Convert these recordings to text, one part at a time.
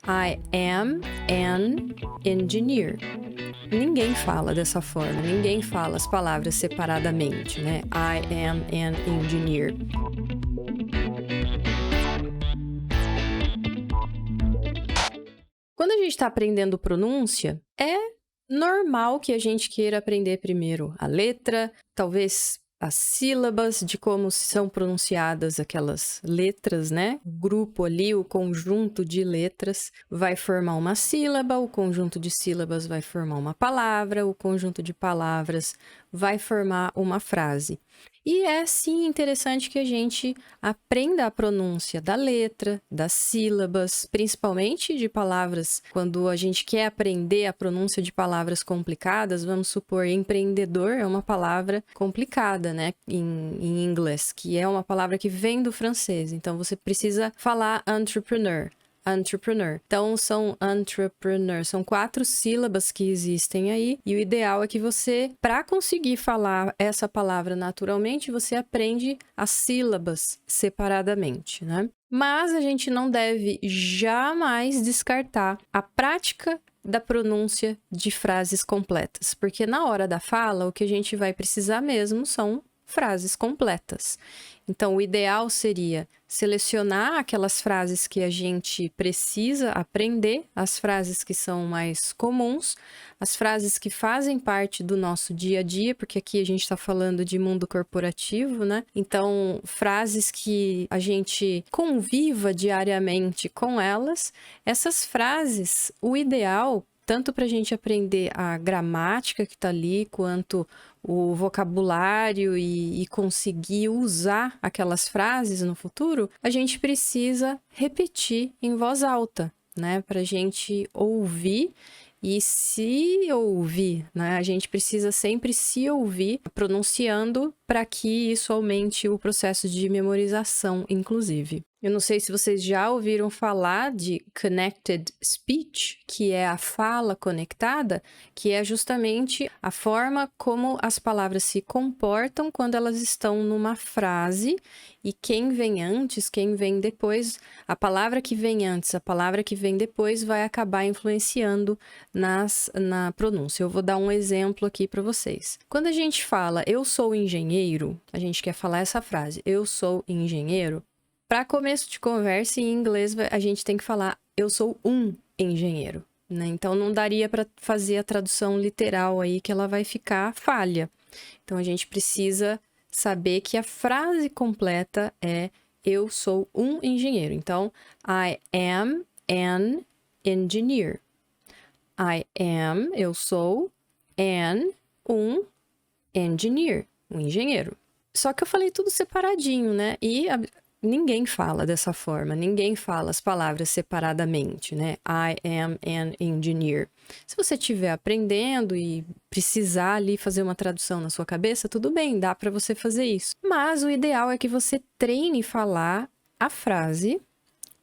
I am an engineer. Ninguém fala dessa forma, ninguém fala as palavras separadamente, né? I am an engineer. Quando a gente está aprendendo pronúncia, é normal que a gente queira aprender primeiro a letra, talvez as sílabas de como são pronunciadas aquelas letras, né? O grupo ali, o conjunto de letras vai formar uma sílaba, o conjunto de sílabas vai formar uma palavra, o conjunto de palavras vai formar uma frase. E é sim interessante que a gente aprenda a pronúncia da letra, das sílabas, principalmente de palavras. Quando a gente quer aprender a pronúncia de palavras complicadas, vamos supor, empreendedor é uma palavra complicada, né, em inglês, que é uma palavra que vem do francês. Então você precisa falar entrepreneur. Entrepreneur. Então, são 4 sílabas que existem aí, e o ideal é que você, para conseguir falar essa palavra naturalmente, você aprende as sílabas separadamente, né? Mas a gente não deve jamais descartar a prática da pronúncia de frases completas, porque na hora da fala, o que a gente vai precisar mesmo são frases completas. Então, o ideal seria selecionar aquelas frases que a gente precisa aprender, as frases que são mais comuns, as frases que fazem parte do nosso dia a dia, porque aqui a gente está falando de mundo corporativo, né? Então, frases que a gente conviva diariamente com elas, essas frases, o ideal, tanto para a gente aprender a gramática que está ali, quanto o vocabulário e conseguir usar aquelas frases no futuro, a gente precisa repetir em voz alta, né? Para a gente ouvir e se ouvir, né? A gente precisa sempre se ouvir pronunciando para que isso aumente o processo de memorização, inclusive. Eu não sei se vocês já ouviram falar de connected speech, que é a fala conectada, que é justamente a forma como as palavras se comportam quando elas estão numa frase, e quem vem antes, quem vem depois, a palavra que vem antes, a palavra que vem depois vai acabar influenciando na pronúncia. Eu vou dar um exemplo aqui para vocês. Quando a gente fala eu sou engenheiro, a gente quer falar essa frase, eu sou engenheiro. Para começo de conversa, em inglês, a gente tem que falar eu sou um engenheiro, né? Então, não daria para fazer a tradução literal aí, que ela vai ficar falha. Então, a gente precisa saber que a frase completa é eu sou um engenheiro. Então, I am an engineer. I am, eu sou, um engineer, um engenheiro. Só que eu falei tudo separadinho, né? E ninguém fala dessa forma, ninguém fala as palavras separadamente, né? I am an engineer. Se você estiver aprendendo e precisar ali fazer uma tradução na sua cabeça, tudo bem, dá para você fazer isso. Mas o ideal é que você treine falar a frase,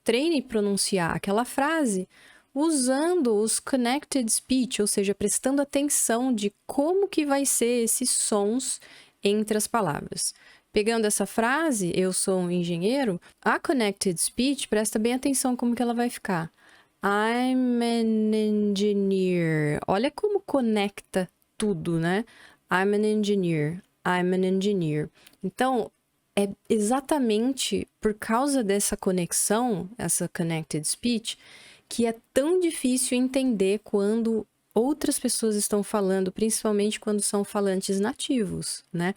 treine pronunciar aquela frase usando os connected speech, ou seja, prestando atenção de como que vai ser esses sons entre as palavras. Pegando essa frase, eu sou um engenheiro, a connected speech, presta bem atenção como que ela vai ficar. I'm an engineer. Olha como conecta tudo, né? I'm an engineer. I'm an engineer. Então, é exatamente por causa dessa conexão, essa connected speech, que é tão difícil entender quando outras pessoas estão falando, principalmente quando são falantes nativos, né?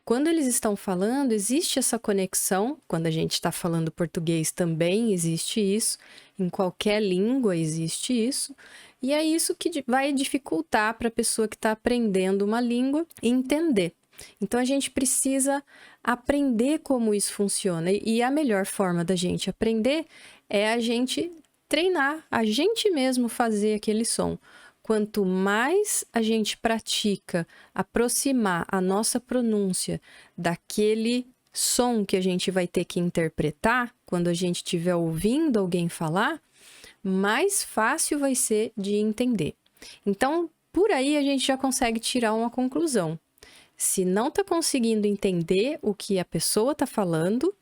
Quando eles estão falando, existe essa conexão. Quando a gente está falando português também existe isso. Em qualquer língua existe isso. E é isso que vai dificultar para a pessoa que está aprendendo uma língua entender. Então, a gente precisa aprender como isso funciona. E a melhor forma da gente aprender é a gente treinar, a gente mesmo fazer aquele som. Quanto mais a gente pratica aproximar a nossa pronúncia daquele som que a gente vai ter que interpretar, quando a gente estiver ouvindo alguém falar, mais fácil vai ser de entender. Então, por aí a gente já consegue tirar uma conclusão. Se não está conseguindo entender o que a pessoa está falando,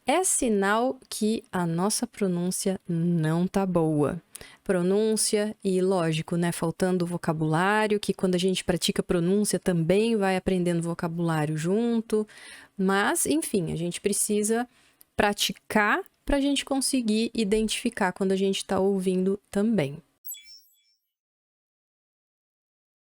é sinal que a nossa pronúncia não tá boa. Pronúncia e, lógico, né, faltando vocabulário, que quando a gente pratica pronúncia também vai aprendendo vocabulário junto. Mas, enfim, a gente precisa praticar para a gente conseguir identificar quando a gente está ouvindo também.